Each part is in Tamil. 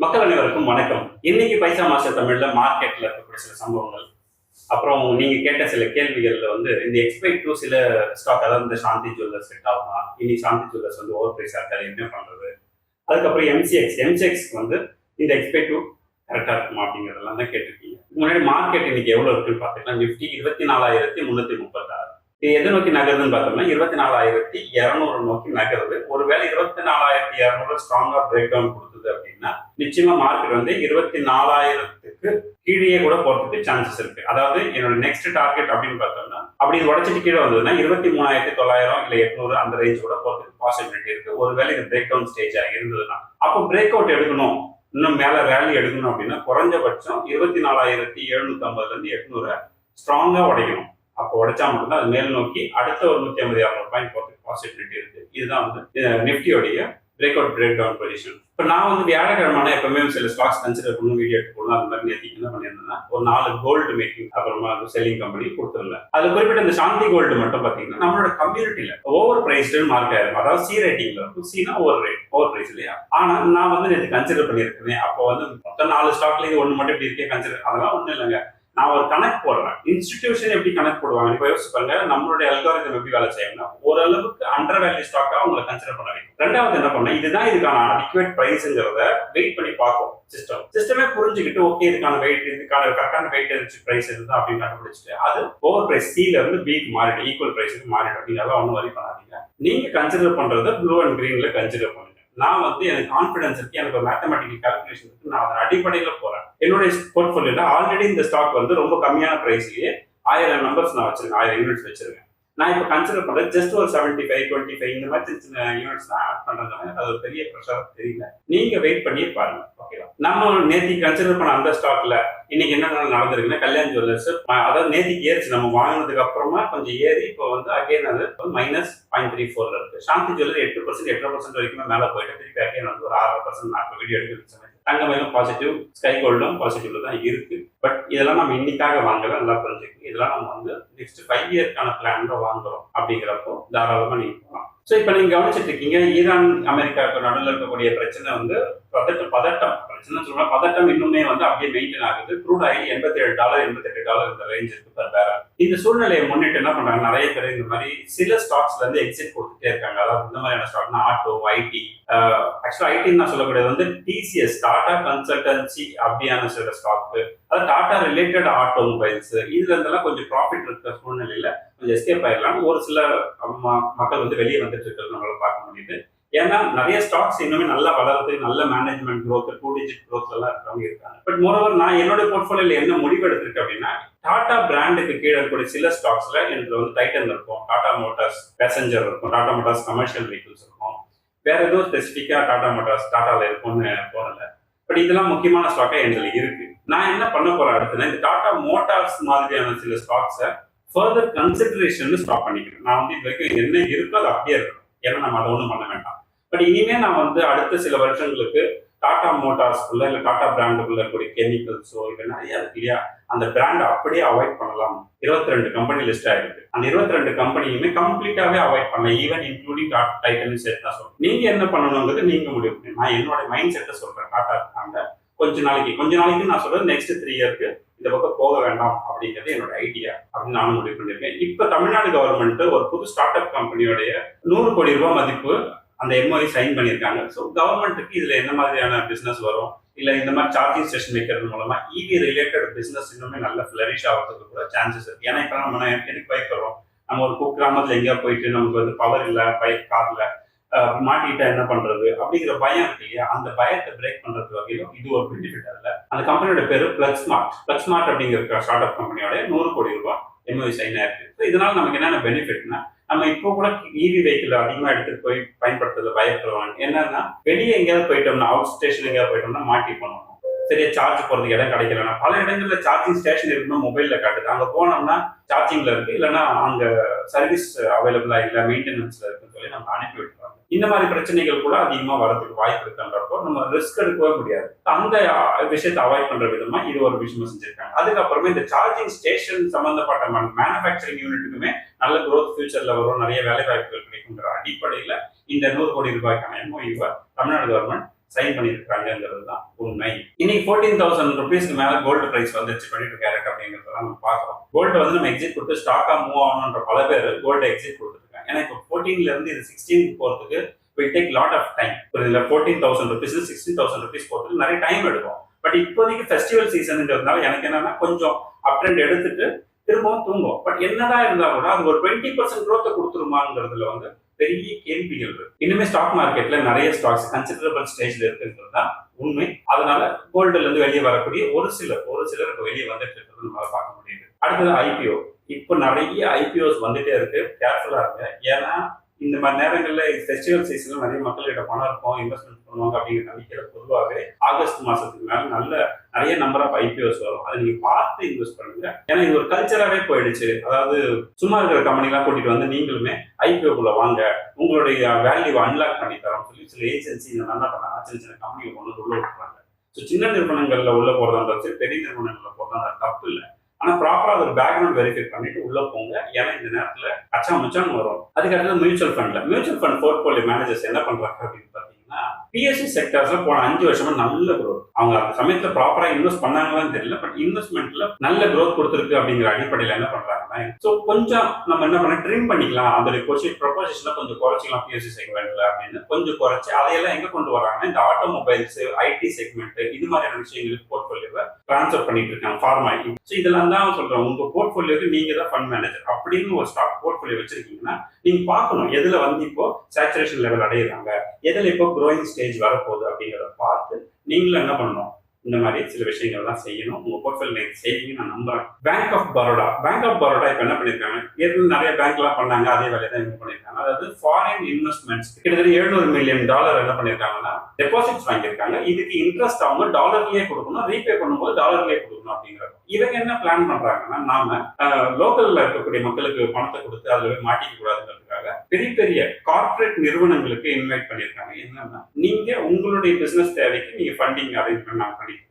மக்கள் அனைவருக்கும் வணக்கம். இன்னைக்கு பைசா மாஸ்டர் தமிழ்ல மார்க்கெட்ல இருக்கக்கூடிய சில சம்பவங்கள், அப்புறம் நீங்க கேட்ட சில கேள்விகள்ல இந்த எக்ஸ்பெக்ட் டு சில ஸ்டாக், அதாவது இந்த சாந்தி ஜுவல்லர்ஸ் செட் ஆகுமா, இனி சாந்தி ஜுவல்லர்ஸ் ஓவர் பிரைஸ் இருக்காது, என்ன பண்றது, அதுக்கப்புறம் எம்சிஎக்ஸ் இந்த எக்ஸ்பெக்ட் டு கரெக்டா இருக்குமா அப்படிங்கிறதெல்லாம் தான் கேட்டிருக்கீங்க. முன்னாடி மார்க்கெட் இன்னைக்கு எவ்வளவு இருக்குன்னு பாத்தீங்கன்னா, நிப்டி 24,336. இது எதை நோக்கி நகருதுன்னு பார்த்தோம்னா 24,200 நோக்கி நகருது. ஒருவேளை 24,200 ஸ்ட்ராங்கா பிரேக் டவுன் கொடுத்தது அப்படின்னா நிச்சயமா மார்க்கெட் 24,000க்கு கீழே கூட போறதுக்கு சான்சஸ் இருக்கு. அதாவது என்னோட நெக்ஸ்ட் டார்கெட் அப்படின்னு பார்த்தோம்னா, அப்படி உடச்சிட்டு கீழே வந்ததுன்னா 23,900 இல்ல 800 அந்த ரேஞ்ச் கூட போறதுக்கு பாசிபிலிட்டி இருக்கு. ஒருவேளை இது பிரேக் டவுன் ஸ்டேஜா இருந்ததுன்னா, அப்போ பிரேக் அவுட் எடுக்கணும், இன்னும் மேல ரேலி எடுக்கணும் அப்படின்னா குறைஞ்சபட்சம் 24,750 800 ஸ்ட்ராங்கா உடைக்கணும். அப்போ உடைச்சா மட்டும்தான் அது மேல் நோக்கி அடுத்த ஒரு 150-200 பாயிண்ட் போறதுக்கு பாசிபிலிட்டி இருக்கு. இதுதான் நிப்டியோடைய break out break down position. இப்போ நான் வியாழக்கிழமை எப்பவுமே சில ஸ்டாக்ஸ் கன்சிடர் பண்ணணும், வீடியோ எடுத்து போடணும். அது மாதிரி நேற்று என்ன பண்ணியிருந்தேன்னா, ஒரு 4 கோல்டு மேக்கிங் அப்புறமா செல்லிங் கம்பெனி கொடுத்துருந்தேன். அது குறிப்பிட்ட இந்த சாந்தி கோல்டு மட்டும் பார்த்தீங்கன்னா நம்மளோட கம்யூனிட்டியில ஓவர் பிரைஸ்டு மார்க் ஆயிருக்கும். அதாவது சி ரேட்டிங்ல இருக்கும். சினா ஓவர் பிரைஸ் இல்லையா. ஆனா நான் நேற்று கன்சிடர் பண்ணியிருக்கேன். அப்போ மொத்தம் 4 ஸ்டாக்ல இது ஒன்று மட்டும் இப்படி இருக்கே கன்சிடர், அதெல்லாம் ஒன்றும் இல்லைங்க. நான் ஒரு கணக்கு போடுறேன். இன்ஸ்டிடியூஷன் எப்படி கணக்கு போடுவாங்க இப்போ யோசிச்சு பாருங்க. நம்மளுடைய அல்காரிதம் எப்படி வேலை செய்யணும்னா, ஓரளவுக்கு அண்டர் வேல்யூ ஸ்டாக்கா உங்களை கன்சிடர் பண்ண வைக்கும். ரெண்டாவது என்ன பண்ண, இதுதான் இதுக்கான அடிக்குவேட் பிரைஸ்ங்கிறத வெயிட் பண்ணி பார்க்கும் சிஸ்டமே புரிஞ்சுக்கிட்டு, ஓகே இதுக்கான வெயிட், இதுக்கான கரெக்டான வெயிட் பிரைஸ் இதுதான் அப்படின்னு கண்டுபிடிச்சிட்டு அது ஓவர் பிரைஸ் சில இருந்து பிக்கு மாறிடும், ஈக்குவல் பிரைஸுக்கு மாறிடும். அப்படிங்கிறத ஒன்றும் வரி பண்ணாதீங்க. நீங்க கன்சிடர் பண்றத ப்ளூ அண்ட் கிரீன்ல கன்சிடர் பண்ணுங்க. நான் எனக்கு கான்ஃபிடன்ஸ் இருக்கு, எனக்கு ஒரு மேத்தமெட்டிக்கல் கால்குலேஷன் இருக்கு, நான் அதன் அடிப்படையில் போறேன். என்னுடைய போர்ட்ஃபோலியோல ஆல்ரெடி இந்த ஸ்டாக் ரொம்ப கம்மியான பிரைஸ்லயே 1000 நம்பர்ஸ் நான் வச்சிருக்கேன், 1000 யூனிட்ஸ் வச்சிருக்கேன். நான் இப்போ கன்சிடர் பண்றது ஜஸ்ட் ஒரு 75, 25 இந்த மாதிரி சின்ன யூனிட்ஸ் தான் ஆட் பண்றதுனால அது ஒரு பெரிய ப்ரெஷர் தெரியல. நீங்க வெயிட் பண்ணி பாருங்க, ஓகேவா. நம்ம நேத்தி கன்சிடர் பண்ண அந்த ஸ்டாக்ல இன்னைக்கு என்ன நடந்திருக்குன்னா, கல்யாண் ஜுவல்லர்ஸ் அதாவது நேத்திக்கு ஏறிச்சு, நம்ம வாங்கினதுக்கு அப்புறமா கொஞ்சம் ஏறி இப்போ அகைன் அது -0.34 இருக்கு. சாந்தி ஜுவல்லரி 8% வரைக்கும் மேல போயிட்டு திருப்பி அகைன் ஒரு 6% நான் வீடியோ எடுத்து தங்கமேலும் பாசிட்டிவ், ஸ்கை கோல்டும் பாசிட்டிவ்ல தான் இருக்கு. பட் இதெல்லாம் நம்ம இன்னைக்காக வாங்கல, நல்லா புரிஞ்சுக்கணும். இதெல்லாம் நம்ம நெக்ஸ்ட் 5 இயர்க்கான பிளான்ல வாங்குறோம். அப்படிங்கிறப்போ தாராளமா நீங்க போகலாம். ஸோ இப்போ நீங்க கவனிச்சிட்டு இருக்கீங்க, ஈரான் அமெரிக்காவுக்கு நடுவில் இருக்கக்கூடிய பிரச்சனை பதட்டம் பிரச்சனை சொல்லலாம். பதட்டம் இன்னுமே அப்படியே மெயின்டைன் ஆகுது. க்ரூட் ஆயில் $87, $88 இந்த ரேஞ்ச் இருக்கு பர் பேரல். இந்த சூழ்நிலையை முன்னிட்டு என்ன பண்றாங்க, நிறைய பேர் இந்த மாதிரி சில ஸ்டாக்ஸ்ல இருந்து எக்ஸிட் கொடுத்துட்டே இருக்காங்க. அதாவது இந்த மாதிரியான ஸ்டாக்னா ஆட்டோ, ஐடி, ஆக்சுவலா ஐடின்னு நான் சொல்லக்கூடியது டிசிஎஸ், டாடா கன்சல்டன்சி அப்படியான சில ஸ்டாக், அதாவது டாடா ரிலேட்டட் ஆட்டோமொபைல்ஸ், இதுல இருந்தெல்லாம் கொஞ்சம் ப்ராஃபிட் இருக்கிற சூழ்நிலையில கொஞ்சம் எஸ்கேப் ஆயிடலாம். ஒரு சில மக்கள் வெளியே வந்துட்டு இருக்கிறது நம்மளால பார்க்க முடியுது. ஏன்னா நிறைய ஸ்டாக்ஸ் இன்னுமே நல்லா வளர்றது, நல்ல மேனேஜ்மெண்ட் க்ரோத், 2 டிஜிட் க்ரோத் எல்லாம் இருக்கிறவங்க இருக்காங்க. பட் மோரோவர் நான் என்னோட போர்ட்ஃபோலியோல என்ன முடிவு எடுத்திருக்கேன் அப்படின்னா, டாடா பிராண்டுக்கு கீழே இருக்கக்கூடிய சில ஸ்டாக்ஸ்ல எனக்கு டைட்டன் இருக்கும், டாடா மோட்டார்ஸ் பேசஞ்சர் இருக்கும், டாடா மோட்டார்ஸ் கமர்ஷியல் வெஹிக்கிள்ஸ் இருக்கும். வேற எதுவும் ஸ்பெசிஃபிக்கா டாடா மோட்டார்ஸ் டாடால இருக்கும்னு போறல. பட் இதெல்லாம் முக்கியமான ஸ்டாக்கா எங்களுக்கு இருக்கு. நான் என்ன பண்ண போறேன் அடுத்துன்னா, இந்த டாடா மோட்டார்ஸ் மாதிரியான சில ஸ்டாக்ஸை ஃபர்தர் கன்சிடரேஷன் ஸ்டாப் பண்ணிக்கிறேன். நான் இது வரைக்கும் என்ன இருக்கோ அது அப்படியே இருக்கணும். ஏன்னா நம்ம அதை ஒன்றும் பண்ண வேண்டாம். பட் இனிமே நான் அடுத்த சில வருஷங்களுக்கு டாடா மோட்டார்ஸ்குள்ள இல்லை டாடா பிராண்டுக்குள்ள இருக்கக்கூடிய கெமிக்கல்ஸோ இல்லை நிறைய இருக்கு இல்லையா, அந்த பிராண்டை அப்படியே அவாய்ட் பண்ணலாம். 22 கம்பெனி லிஸ்ட் ஆயிருக்கு. அந்த 22 கம்பெனியுமே கம்ப்ளீட்டாவே அவாய்ட் பண்ணலாம், ஈவன் இன்க்ளூடிங் டைட்டன் செட் தான் சொல்றேன். நீங்க என்ன பண்ணணுங்கிறது நீங்க முடிவு பண்ணி, நான் என்னோட மைண்ட் செட்டை சொல்றேன். டாடா பிராண்ட கொஞ்ச நாளைக்கு நான் சொல்றது நெக்ஸ்ட் 3 இயர்க்கு இந்த பக்கம் போக வேண்டாம் அப்படிங்கிறது என்னோட ஐடியா அப்படின்னு நானும் முடிவு பண்ணிருக்கேன். இப்ப தமிழ்நாடு கவர்மெண்ட் ஒரு புது ஸ்டார்ட் அப் கம்பெனியோடைய 100 கோடி ரூபாய் மதிப்பு அந்த எம்ஓஐ சைன் பண்ணியிருக்காங்க. ஸோ கவர்மெண்ட்டுக்கு இதுல என்ன மாதிரியான பிசினஸ் வரும், இல்ல இந்த மாதிரி சார்ஜிங் ஸ்டேஷன் வைக்கிறது மூலமா இவி ரிலேட்டட் பிசினஸ் இன்னுமே நல்ல ஃபிளரிஷ் ஆகிறதுக்கு கூட சான்சஸ் இருக்கு. ஏன்னா இப்ப நம்ம எதுக்கு பைக் வரும், நம்ம ஒரு குக்கிராமத்துல எங்கேயா போயிட்டு நமக்கு பவர் இல்லை, பைக் கார்ல மாட்டிக்கிட்டா என்ன பண்றது அப்படிங்கிற பயம் இருக்கு இல்லையா, அந்த பயத்தை பிரேக் பண்றது வகையிலும் இது ஒரு பெனிஃபிட். அதுல அந்த கம்பெனியோட பேரு பிளக்ஸ்மார்ட் அப்படிங்கிற ஸ்டார்ட் அப் கம்பெனியோட 100 கோடி ரூபாய் எம்ஓஐ சைன் ஆயிருக்கு. ஸோ இதனால நமக்கு என்னென்ன பெனிஃபிட்னா, நம்ம இப்போ கூட இவி வெஹிக்கிள் அதிகமா எடுத்துட்டு போய் பயன்படுத்துறத பயப்படுவாங்க. என்னன்னா வெளியே எங்கேயாவது போயிட்டோம்னா, அவுட் ஸ்டேஷன் எங்கேயாவது போயிட்டோம்னா மாட்டி பண்ணணும், சரியா சார்ஜ் போறதுக்கு இடம் கிடைக்கலன்னா, பல இடங்கள்ல சார்ஜிங் ஸ்டேஷன் இருக்குன்னு மொபைல்ல காட்டுது. அங்க போனோம்னா சார்ஜிங்ல இருக்கு, இல்லைன்னா அங்க சர்வீஸ் அவைலபிளா இல்ல, மெயின்டெனன்ஸ்ல இருக்குன்னு சொல்லி நம்ம அனுப்பி விட்டுருவாங்க. இந்த மாதிரி பிரச்சனைகள் கூட அதிகமா வரதுக்கு வாய்ப்பு இருக்குன்றப்போ நம்ம ரிஸ்க் எடுக்கவே முடியாது. அந்த விஷயத்தை அவாய்ட் பண்ற விதமா இது ஒரு விஷயமா செஞ்சிருக்காங்க. அதுக்கப்புறமே இந்த சார்ஜிங் ஸ்டேஷன் சம்பந்தப்பட்ட மேனுஃபேக்சரிங் யூனிட்டுக்குமே நல்ல growth ஃபியூச்சர்ல வரும், நிறைய வேலை வாய்ப்புகள் கிடைக்குங்கிற அடிப்படையில இந்த 100 கோடி ரூபாய்க்கான எம்ஓஇவை தமிழ்நாடு கவர்மெண்ட் சைன் பண்ணியிருக்காங்கிறது தான் உண்மை. இன்னைக்கு 14,000 ருபீஸ்க்கு மேல கோல்டு பிரைஸ் வந்துருச்சு 22 கேரட் அப்படிங்கிறத நம்ம பார்க்குறோம். கோல்டு வந்து நம்ம எக்ஸிட் கொடுத்து ஸ்டாக்கா மூவ் ஆகணுன்ற பல பேர் கோல்டு எக்ஸிட் கொடுத்துருக்காங்க. ஏன்னா இப்போ 14ல இருந்து இது 16 போறதுக்கு will take lot of time. புரியுதுல? 14,000 ருபீஸ் 16,000 ருபீஸ் போறதுக்கு நிறைய டைம் எடுக்கும். பட் இப்போதைக்கு ஃபெஸ்டிவல் சீசன்ன்றதுனால எனக்கு என்னன்னா கொஞ்சம் அப் ட்ரெண்ட் எடுத்துட்டு திரும்பவும் தூங்கும். பட் என்னதான் இருந்தா கூட அது ஒரு 20% growth கொடுத்துருமாங்கிறதுல வந்து பெரிய கேள்விகள் இருக்கு. இன்னுமே ஸ்டாக் மார்க்கெட்ல நிறைய ஸ்டாக்ஸ் கன்சிடரபிள் ஸ்டேஜ்ல இருக்குன்றது தான் உண்மை. அதனால கோல்டுல இருந்து வெளியே வரக்கூடிய ஒரு சிலர் இப்போ வெளியே வந்துட்டு இருக்கிறது நம்மளால பார்க்க முடியுது. அடுத்தது ஐபிஓ. இப்போ நிறைய ஐபிஓஸ் வந்துட்டே இருக்கு. கேர்ஃபுல்லா இருங்க. ஏன்னா இந்த மாதிரி நேரங்களில் ஃபெஸ்டிவல் சீசன்ல நிறைய மக்கள்கிட்ட பணம் இருக்கும், இன்வெஸ்ட்மெண்ட் பண்ணுவாங்க அப்படிங்கிற நம்பிக்கையில பொதுவாகவே ஆகஸ்ட் மாசத்துக்கு மேல நிறைய நம்பர் ஆஃப் ஐபிஓஸ் வரும். அதை நீங்க பார்த்து இன்வெஸ்ட் பண்ணுங்க. ஏன்னா இது ஒரு கல்ச்சராகவே போயிடுச்சு. அதாவது சும்மா இருக்கிற கம்பெனிலாம் கூட்டிட்டு வந்து நீங்களுமே ஐபிஓக்குள்ள வாங்க, உங்களுடைய வேல்யூ அன்லாக் பண்ணி தரோம் சொல்லி சில ஏஜென்சி இந்த நல்லா பண்ணாங்க. சின்ன சின்ன கம்பெனிகள் கொண்டு உள்ள விட்டுறாங்க. ஸோ சின்ன நிறுவனங்கள்ல உள்ள போறதா இருந்தாலும் சரி, பெரிய நிறுவனங்கள்ல போறதா தப்பு இல்லை. ஆனா ப்ராப்பரா ஒரு பேக்ரவுண்ட் வெரிஃபை பண்ணிட்டு உள்ள போங்க. ஏன்னா இந்த நேரத்துல அச்சா முச்சான்னு வரும். அதுக்கு அடுத்தது மியூச்சுவல் ஃபண்ட் போர்ட்போலியோ மேனேஜர்ஸ் என்ன பண்றாங்க அப்படின்னு பாத்தீங்கன்னா, பிஎஸ்சி செக்டர்ஸ்ல போன 5 வருஷமா நல்ல growth. அவங்க அந்த சமயத்துல ப்ராப்பரா இன்வெஸ்ட் பண்ணாங்களான்னு தெரியல. பட் இன்வெஸ்ட்மெண்ட்ல நல்ல growth கொடுத்துருக்கு அப்படிங்கிற அடிப்படையில என்ன பண்றாங்கன்னா, ஸோ கொஞ்சம் நம்ம என்ன பண்ண ட்ரிம் பண்ணிக்கலாம், அதோட ப்ரொபோசிஷன்ல கொஞ்சம் குறைச்சிக்கலாம் பிஎஸ்சி செக்மெண்ட்ல அப்படின்னு கொஞ்சம் குறைச்சி அதையெல்லாம் எங்க கொண்டு வராங்கன்னா இந்த ஆட்டோமொபைல்ஸ், ஐடி செக்மெண்ட் இது மாதிரியான விஷயங்களுக்கு போர்ட்போலியோவை டிரான்ஸ்ஃபர் பண்ணிட்டு இருக்காங்க. ஃபார்மா. ஸோ இதெல்லாம் தான் சொல்றேன், உங்க போர்ட்போலியோக்கு நீங்க தான் ஃபண்ட் மேனேஜர் அப்படின்னு ஒரு ஸ்டாக் போர்ட்போலியோ வச்சிருக்கீங்கன்னா நீங்க பார்க்கணும் எதுல வந்து இப்போ சேச்சுரேஷன் லெவல் அடையிறாங்க, எதுல இப்போ க்ரோயிங் ஸ்டேஜ் வரப்போகுது அப்படிங்கிறத பார்த்து நீங்களும் என்ன பண்ணணும், இந்த மாதிரி சில விஷயங்கள் தான் செய்யணும். உங்க போர்ட்ஃபோலியோ செய்வீங்க நான் நம்புறேன். பேங்க் ஆஃப் பரோடா இப்ப என்ன பண்ணிருக்காங்க, ஏற்கனவே நிறைய பேங்க் எல்லாம் பண்ணாங்க, அதே வேலையை தான் இவங்க பண்ணிருக்காங்க. அதாவது ஃபாரின் இன்வெஸ்ட்மெண்ட்ஸ் கிட்டத்தட்ட $700 மில்லியன் என்ன பண்ணிருக்காங்கன்னா டெபாசிட்ஸ் வாங்கியிருக்காங்க. இதுக்கு இன்ட்ரெஸ்ட் அவங்க டாலர்லயே கொடுக்கணும், ரீபே பண்ணும்போது டாலர்லயே கொடுக்கணும் அப்படிங்கிறது. இவங்க என்ன பிளான் பண்றாங்கன்னா, நாம லோக்கல்ல இருக்கக்கூடிய மக்களுக்கு பணத்தை கொடுத்து அதுல மாட்டிக்க கூடாதுங்கிறதுக்காக பெரிய பெரிய கார்பரேட் நிறுவனங்களுக்கு இன்வைட் பண்ணிருக்காங்க. என்னன்னா, நீங்க உங்களுடைய பிசினஸ் தேவைக்கு நீங்க ஃபண்டிங் அரேஞ்ச்மெண்ட்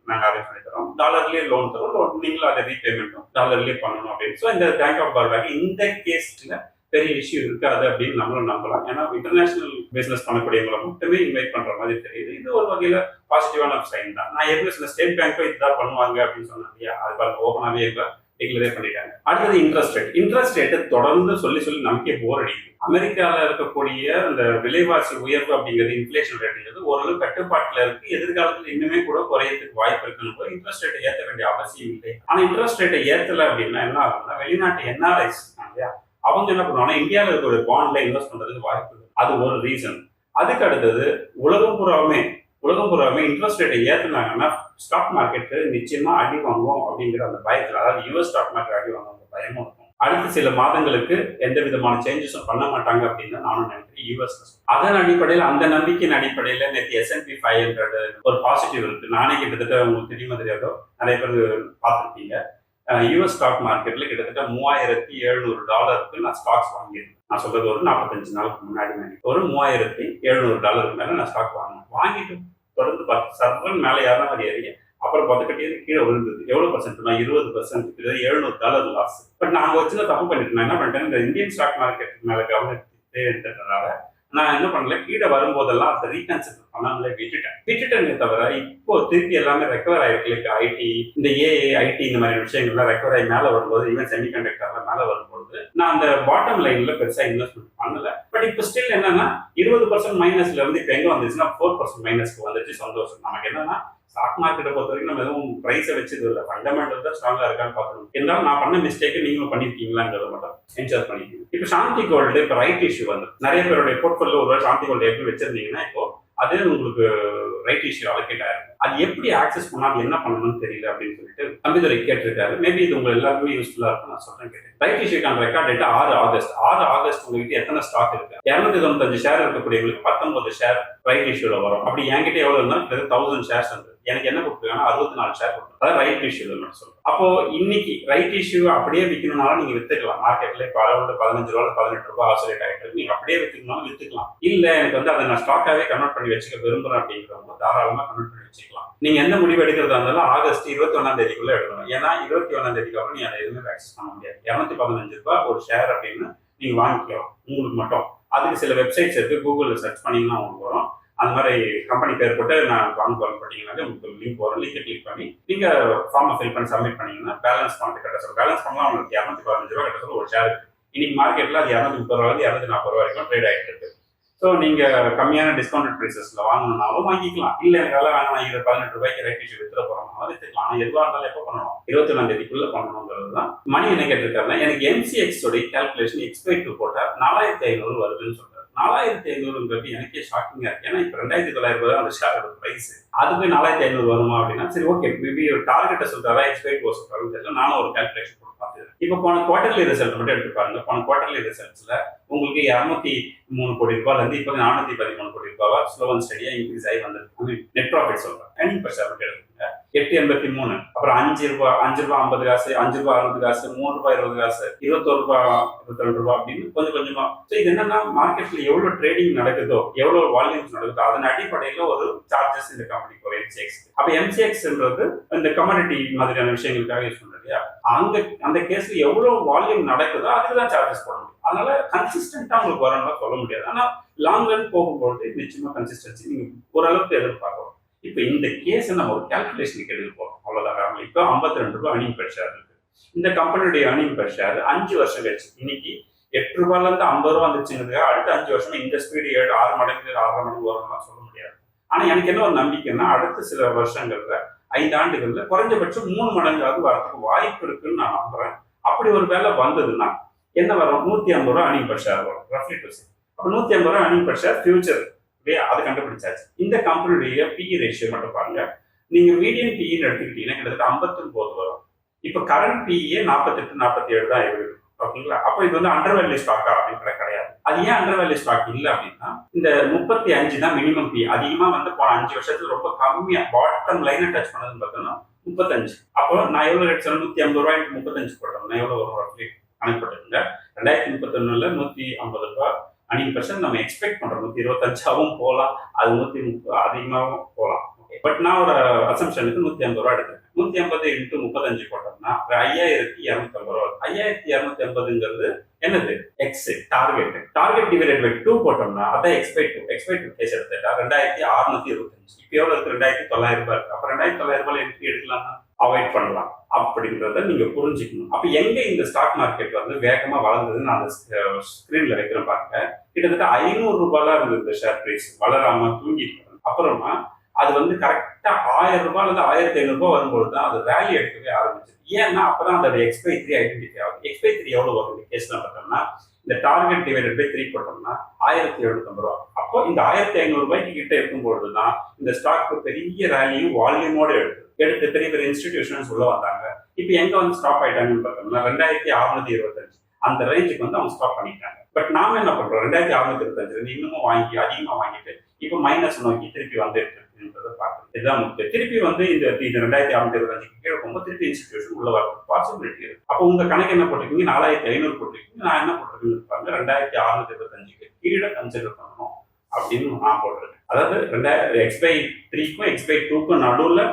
நாங்க அரேஞ்ச் பண்ணி தரோம், டாலர்லயே லோன் தரோம், நீங்களும் அதை ரீபேமெண்ட்டும் டாலர்லயே பண்ணணும் அப்படின்னு. ஸோ இந்த பேங்க் ஆஃப் பரோடாக்கு இந்த கேஸ்ல பெரிய இஷ்யூ இருக்காது அப்படின்னு நம்மளும் நம்பலாம். ஏன்னா இன்டர்நேஷனல் பிசினஸ் பண்ணக்கூடியவங்களை மட்டுமே இன்வைட் பண்ற மாதிரி தெரியுது. இது ஒரு வகையில பாசிட்டிவான சைன் தான். நான் ஏற்கனவே சில ஸ்டேட் பேங்க்கும் இதுதான் பண்ணுவாங்க அப்படின்னு சொன்னேன் இல்லையா, அது பாருங்க ஓப்பனாவே டிக்ளரே பண்ணிட்டாங்க. அடுத்தது இன்ட்ரெஸ்ட் ரேட்டை தொடர்ந்து சொல்லி நமக்கே போர் அடிக்குது. அமெரிக்காவில் இருக்கக்கூடிய அந்த விலைவாசி உயர்வு அப்படிங்கிறது, இன்ஃபிளேஷன் ரேட்டுங்கிறது ஓரளவு கட்டுப்பாட்டுல இருக்கு. எதிர்காலத்தில் இன்னுமே கூட குறையத்துக்கு வாய்ப்பு இருக்குன்னு இன்ட்ரெஸ்ட் ரேட்டை ஏற்ற வேண்டிய அவசியம் இல்லை. ஆனா இன்ட்ரெஸ்ட் ரேட்டை ஏற்றல அப்படின்னா என்ன ஆகும்னா, வெளிநாட்டு என்ஆர்ஐஸ் இல்லையா, அவங்க என்ன பண்ணுவாங்கன்னா இந்தியாவில் இருக்க ஒரு பாண்ட்ல இன்வெஸ்ட் பண்றதுக்கு வாய்ப்பு இருக்கு. அது ஒரு ரீசன். அதுக்கு அடுத்தது உலகம் பூராமே இன்ட்ரெஸ்ட் ரேட்டை ஏற்றுனாங்கன்னா ஸ்டாக் மார்க்கெட் நிச்சயமா அடி வாங்குவோம் அப்படிங்கிற அந்த பயத்தில், அதாவது யூஎஸ் ஸ்டாக் மார்க்கெட் அடி வாங்குற பயமும் இருக்கும். அடுத்த சில மாதங்களுக்கு எந்த விதமான சேஞ்சஸும் பண்ண மாட்டாங்க அப்படின்னு நானும் நினைக்கிறேன் யூஎஸ். அதன் அடிப்படையில், அந்த நம்பிக்கையின் அடிப்படையில் நேற்று S&P 500 ஒரு பாசிட்டிவ் இருக்கு. நானே கிட்டத்தட்ட உங்களுக்கு தெரியாதோ நிறைய பேர் பார்த்துருப்பீங்க. யூஎஸ் ஸ்டாக் மார்க்கெட்ல கிட்டத்தட்ட $3,700 நான் ஸ்டாக்ஸ் வாங்கியிருக்கேன். நான் சொல்றது ஒரு 45 நாளுக்கு முன்னாடி ஒரு $3,700 மேல நான் ஸ்டாக் வாங்கிட்டு தொடர்ந்து பார்த்து சர்வன் மேல யாரும் அது ஏறிய அப்புறம் பத்துக்கட்டியது கீழே விழுந்தது. எவ்வளவு பர்சன்ட்? நான் 20%, $700 லாஸ். பட் நான் ஒரு சின்ன தப்பு பண்ணிட்டேன். நான் என்ன பண்ணிட்டேன், இந்த இந்தியன் ஸ்டாக் மார்க்கெட் மேல கவனத்தை எடுத்துட்டதுனால நான் என்ன பண்ணல, கீழே வரும்போதெல்லாம் அதை ரீகன்சிடர் பண்ணாமலே விட்டுட்டேனே தவிர இப்போ திருப்பி எல்லாமே ரெக்கவர் ஆயிருக்கு. ஐடி, இந்த ஐடி இந்த மாதிரி விஷயங்கள்லாம் ரெக்கவர் ஆகி மேலே வரும்போது, ஈவன் செமிகண்டக்டர்லாம் மேலே வரும்போது நான் அந்த பாட்டம் லைன்ல பெருசா இன்வெஸ்ட்மெண்ட் பண்ணல. பட் இப்போ ஸ்டில் என்னன்னா 20% மைனஸ்ல இருந்து இப்போ எங்க வந்துச்சுன்னா 4% மைனஸ்க்கு வந்துச்சு. சந்தோஷம். நமக்கு என்னன்னா, ஸ்டாக் மார்க்கெட்டை பொறுத்த வரைக்கும் நம்ம எதுவும் பிரைஸை வச்சது இல்லை, ஃபண்டமெண்டல் தான் ஸ்ட்ராங்கா இருக்கான்னு பார்க்கணும். இருந்தாலும் நான் பண்ண மிஸ்டேக்கு நீங்களும் பண்ணிருக்கீங்களாங்கிறத மட்டும் என்ஜாய் பண்ணிக்கணும். இப்போ சாந்தி கோல்டு இப்போ ரைட் இஷ்யூ வந்து நிறைய பேருடைய போர்ட்ஃபோலியோ ஒரு சாந்தி கோல்டு எப்படி வச்சிருந்தீங்கன்னா இப்போ அதே உங்களுக்கு ரைட் இஷ்யூ அலோகேட் ஆயிருக்கு. அது எப்படி ஆக்சஸ் பண்ணா அது என்ன பண்ணணும்னு தெரியல அப்படின்னு சொல்லிட்டு தம்பிதுரை கேட்டிருக்காரு. மேபி இது உங்க எல்லாருக்குமே யூஸ்ஃபுல்லா இருக்கும். நான் சொல்றேன் கேட்டேன். ரைட் இஷ்யூக்கான ரெக்கார்ட் டேட் 6 ஆகஸ்ட் உங்ககிட்ட எத்தனை ஸ்டாக் இருக்கு? 295 ஷேர் இருக்கக்கூடியவங்களுக்கு 19 ஷேர் ரைட் இஷ்யூல வரும். அப்படி என்கிட்ட எவ்வளவு இருந்தாலும் 1000 ஷேர்ஸ் இருக்கு. எனக்கு என்ன கொடுத்துருக்காங்கன்னா 64 ஷேர் கொடுத்துருக்காங்க. அதாவது ரைட் இஷ்யூல மட்டும் சொல்றேன். அப்போ இன்னைக்கு ரைட் இஷ்யூ அப்படியே விற்கணும்னாலும் நீங்க வித்துக்கலாம். மார்க்கெட்ல இப்போ அளவுல $15 $18 ஆசோலேட் ஆகிட்டு நீங்க அப்படியே வித்துக்கணும், வித்துக்கலாம். இல்ல எனக்கு வந்து அதை நான் ஸ்டாக்காவே கன்வெர்ட் பண்ணி வச்சுக்க விரும்புறேன் அப்படிங்கிறவங்க தாராளமா கன்வெர்ட் பண்ணி வச்சுக்கலாம். நீங்க எந்த முடிவு எடுக்கிறதா இருந்தாலும் ஆகஸ்ட் 21 எடுக்கணும். ஏன்னா 21 அப்புறம் நீ அதை எதுவுமே ஆக்சஸ் பண்ண முடியாது. $215 ஒரு ஷேர் அப்படின்னு நீங்க வாங்கிக்கலாம் உங்களுக்கு மட்டும். அதுக்கு சில வெப்சைட்ஸ் இருக்கு, கூகுள்ல சர்ச் பண்ணீங்கன்னா உங்களுக்கு வரும். அந்த மாதிரி கம்பெனி பேர் போட்டு நான் வாங்க போறேன் போட்டீங்கன்னா உங்களுக்கு லிங்க் வரும். லிங்கை கிளிக் பண்ணி நீங்க ஃபார்மை ஃபில் பண்ணி சப்மிட் பண்ணீங்கன்னா பேலன்ஸ் பணத்தை கட்ட சொல்லுங்க. பேலன்ஸ் பண்ணலாம் உங்களுக்கு 215 ரூபா கட்ட சொல்ல ஒரு ஷேர் இருக்கு. இன்னைக்கு மார்க்கெட்ல அது 230 ரூபாய் 240 ரூபாய் வரைக்கும் ட்ரேட் ஆகிட்டு இருக்கு. ஸோ நீங்க கம்மியான டிஸ்கவுண்ட் ப்ரைசஸ்ல வாங்கணும்னாலும் வாங்கிக்கலாம். இல்லை எனக்கு வேணாம், நான் 18 ரூபாய்க்கு ரைட் இஷ்யூ வித்துற போறோம்னாலும் வித்துக்கலாம். ஆனால் எதுவாக இருந்தாலும் எப்போ பண்ணணும், 21ஆம் தேதிக்குள்ள பண்ணணுங்கிறது தான். மணி என்ன கேட்டிருக்காருன்னா, எனக்கு எம்சிஎக்ஸ் உடைய கால்குலேஷன் எக்ஸ்பெக்ட் போட்டா 4500 வருதுன்னு சொல்றாரு. 4500ங்கிறது எனக்கே ஷாக்கிங்கா இருக்கு. ஏன்னா இப்போ 2900 ரூபாய் அந்த ஷேரோட பிரைஸ். அது போய் 4500 வருமா அப்படின்னா சரி ஓகே, மேபி ஒரு டார்கெட்டை சொல்றாரா எக்ஸ்பெக்ட் சொல்றாருன்னு தெரியல. நானும் ஒரு கால்குலேஷன் போட்டு பார்த்தேன். இப்போ போன குவார்டர்லி ரிசல்ட் மட்டும் எடுத்து பாருங்க. போன குவார்டர்லி ரிசல்ட்ஸ்ல உங்களுக்கு 203 கோடி ரூபாயிலிருந்து இப்போ 413 கோடி ரூபாவா ஸ்லோ அண்ட் ஸ்டடியா இன்க்ரீஸ் ஆகி வந்திருக்கு. நெட் ப்ராஃபிட் சொல்றேன். ஏர்னிங் பர் ஷேர் மட்டும் எடுத்துக்கோங்க. 8.83, அப்புறம் 5 ரூபாய் 50 காசு, 5 ரூபாய் 60 காசு, 3 ரூபாய் 20 காசு, 21 ரூபாய் 22 ரூபாய் அப்படின்னு கொஞ்சம் கொஞ்சமா. ஸோ இது என்னன்னா மார்க்கெட்ல எவ்வளவு ட்ரேடிங் நடக்குதோ, எவ்வளவு வால்யூம்ஸ் நடக்குதோ அதன் அடிப்படையில ஒரு சார்ஜஸ் இந்த கம்பெனிக்கு ஒரு எம்சிஎக்ஸ். அப்ப எம்சிஎக்ஸ்ன்றது இந்த கமாடிட்டி மாதிரியான விஷயங்களுக்காக யூஸ் பண்றது இல்லையா? அந்த கேஸ்ல எவ்வளவு வால்யூம் நடக்குதோ அதுக்கு தான் சார்ஜஸ் போட முடியும். அதனால கன்சிஸ்டன்டா உங்களுக்கு வரணும்னா சொல்ல முடியாது. ஆனா லாங் ரன் போகும்போது நிச்சயமா கன்சிஸ்டன்சி நீங்க ஓரளவுக்கு எதிர்பார்க்கலாம். இப்போ இந்த கேஸ் நம்ம ஒரு கால்குலேஷனுக்கு எடுத்து போறோம், அவ்வளவுதான். இப்போ 52 ரூபாய் அர்னிங் பெர் ஷேர் இருக்கு. இந்த கம்பெனியுடைய அர்னிங் பெர் ஷேர் 5 வருஷம் கழிச்சு இன்னைக்கு 8 ரூபாயில இருந்து 50 ரூபா வந்துச்சுங்க. அடுத்த 5 வருஷம் இந்த ஸ்பீடு 6 மடங்கு 6.5 மடங்கு வரும்லாம் சொல்ல முடியாது. ஆனா எனக்கு என்ன ஒரு நம்பிக்கைன்னா அடுத்த சில வருஷங்கள்ல 5 ஆண்டுகள்ல குறைஞ்சபட்சம் 3 மடங்காவது வரதுக்கு வாய்ப்பு இருக்குன்னு நான் நம்புறேன். அப்படி ஒரு வேலை வந்ததுன்னா என்ன வரும், 150 ரூபாய் அர்னிங் பெர் ஷேர் வரும். ரஃப்லி டு சே அப்ப 150 ரூபாய் அர்னிங் பெர் ஷேர் ஃபியூச்சர் அது கண்டுபிடிச்சாச்சு. இந்த கம்பெனியுடைய பிஇ ரேஷியோ மட்டும் பாருங்க. நீங்க மீடியம் பிஇன்னு எடுத்துக்கிட்டீங்கன்னா கிட்டத்தட்ட 59 வரும். இப்ப கரண்ட் பிஇ 48 47 தான் இருக்கு. ஓகேங்களா? அப்ப இது வந்து அண்டர் வேல்யூ ஸ்டாக்கா அப்படின்ற கிடையாது. அது ஏன் அண்டர் வேல்யூ ஸ்டாக் இல்லை அப்படின்னா இந்த 35 தான் மினிமம் பிஇ. அதிகமா வந்து போன 5 வருஷத்துல ரொம்ப கம்மியா பாட்டம் லைனை டச் பண்ணதுன்னு பார்த்தோம்னா 35. அப்போ நான் எவ்வளவு ரேட் சொல்ல 150 ரூபாய்க்கு 35 போட்டோம். நான் எவ்வளவு வரும் ரஃப்லி கணக்குப்பட்டுங்க. 2031ல 150 ரூபாய் அன்னைக்கு பர்சன்ட் நம்ம எக்ஸ்பெக்ட் பண்றோம். 125ஆகவும் போகலாம், அது 130 அதிகமாகவும் போகலாம். பட் நான் ஒரு அசம்ஷனுக்கு 150 ரூபாய் எடுக்கிறேன். 150 இன்ட்டு 35 போட்டோம்னா 5250 ரூபா. 5250ங்கிறது என்னது, X target. Target divided by 2 போட்டோம்னா அதான் எக்ஸ்பெக்ட் கேஸ் எடுத்துட்டா 2625. இப்போ எவ்வளவு இருக்கு, 2900 ரூபாய் இருக்கு. அப்ப 2900 ரூபாய் என்ட்ரி எடுக்கலாம்னா அவாய்ட் பண்ணலாம் அப்படின்றத நீங்க புரிஞ்சுக்கணும். அப்ப எங்க இந்த ஸ்டாக் மார்க்கெட் வந்து வேகமா வளர்ந்ததுன்னு நான் அந்த ஸ்கிரீன்ல வைக்கிறேன் பாருங்க. கிட்டத்தட்ட 500 ரூபாய்லாம் இருந்தது இந்த ஷேர் பிரைஸ், வளராம தூங்கிட்டு. அப்புறமா அது வந்து கரெக்டா 1000 ரூபாய்ல இருந்து 1500 ரூபாய் வரும்போது தான் அது வேல்யூ எடுக்கவே ஆரம்பிச்சது. ஏன்னா அப்பதான் அந்த எக்ஸ்பை 3 ஐடென்டிஃபை ஆகுது. எக்ஸ்பை 3 எவ்வளவு வரும் இந்த கேஸ்ல பார்த்தோம்னா இந்த டார்கெட் டிவைடட் பை 3 போட்டோம்னா 1750 ரூபாய். அப்போ இந்த 1500 ரூபாய்க்கு கிட்ட இருக்கும்பொழுது தான் இந்த ஸ்டாக் பெரிய ரேலியும் வால்யூமோட எடுத்து பெரிய பெரிய இன்ஸ்டிடியூஷன்ஸ் உள்ள வந்தாங்க. இப்போ எங்க வந்து ஸ்டாப் ஆயிட்டாங்கன்னு பார்த்தோம்னா 2625 அந்த ரேஞ்சுக்கு வந்து அவங்க ஸ்டாப் பண்ணிட்டாங்க. பட் நாம என்ன பண்றோம், 2625 இன்னமும் வாங்கி அதிகமா வாங்கிட்டு இப்போ மைனஸ் நோக்கி திருப்பி வந்துட்டு இருக்குன்றதை பார்க்கணும். இதுதான் முக்கியம். திருப்பி வந்து இந்த 2625 கீழே போகும்போது திருப்பி இன்ஸ்டிடியூஷன் உள்ள வர பாசிபிலிட்டி இருக்கு. அப்போ உங்க கணக்கு என்ன போட்டிருக்கீங்க, 4500 போட்டிருக்கீங்க. நான் என்ன போட்டிருக்கேன்னு பாருங்க, 2625 கீழே கன்சிடர் பண்ணணும் அப்படின்னு நான் போட்டிருக்கேன். அதாவது எக்ஸ்பை 3க்கும் எக்ஸ்பை 2க்கும் நடுவில்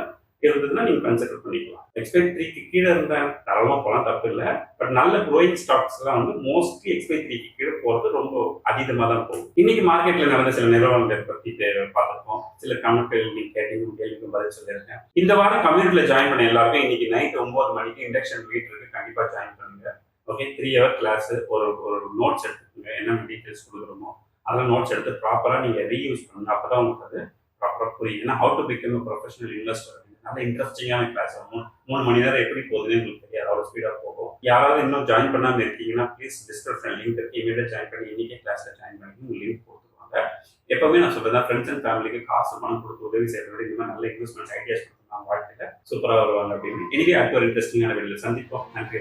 இருந்ததுன்னா நீங்க கன்சிடர் பண்ணிக்கலாம். எக்ஸ்பை 3க்கு கீழே இருந்தா தரமா போலாம், தப்பு இல்லை. பட் நல்ல க்ரோயிங் ஸ்டாக்ஸ் எல்லாம் வந்து மோஸ்ட்லி எக்ஸ்பை 3க்கு கீழே போறது ரொம்ப அதிகமா தான் போகும். இன்னைக்கு மார்க்கெட்ல நடந்த சில நிறுவனங்களை பத்தி பார்த்துருக்கோம். சில கமெண்ட்கள் நீங்க கேள்விக்கும் பதில் சொல்லியிருக்கேன். இந்த வாரம் கம்யூனிட்டியில ஜாயின் பண்ண எல்லாருக்கும் இன்னைக்கு நைட் 9 மணிக்கு இண்டக்ஷன் மீட் இருக்கு, கண்டிப்பா ஜாயின் பண்ணுங்க. Okay, 3 hour class. ஒரு நோட்ஸ் எடுத்துக்கோங்க, என்னென்ன டீட்டெயில்ஸ் கொடுக்குறோமோ அதெல்லாம் நோட்ஸ் எடுத்து ப்ராப்பரா நீங்க ரீயூஸ் பண்ணுங்க. அப்பதான் உங்களுக்கு அது ப்ராப்பரா புரியும். ஏன்னா how to become professional investor நல்ல இன்ட்ரெஸ்டிங்கான கிளாஸ். 3 மணி நேரம் எப்படி போகுதுன்னு உங்களுக்கு தெரியாது, அவ்வளோ ஸ்பீடாக போகும். யாராவது இன்னும் ஜாயின் பண்ணாமல் இருக்கீங்கன்னா ப்ளீஸ் டிஸ்கிரிப்ஷன் லிங்க் இருக்கு, இமீடியட் ஜாயின் பண்ணி இன்னைக்கே கிளாஸில் ஜாயின் பண்ணி உங்களுக்கு லிங்க் கொடுத்துருவாங்க. எப்பவுமே நான் சொல்றேன், ஃப்ரெண்ட்ஸ் அண்ட் ஃபேமிலிக்கு காசு பணம் கொடுத்து உதவி செய்யறத விட இந்த மாதிரி நல்ல இன்வெஸ்ட்மெண்ட் ஐடியாஸ் கொடுத்துருந்தாங்க வாழ்க்கையில் சூப்பராக வருவாங்க அப்படின்னு. இன்னைக்கே அடுத்த ஒரு இன்ட்ரெஸ்டிங்கான வீடியோவில் சந்திப்போம். நன்றி.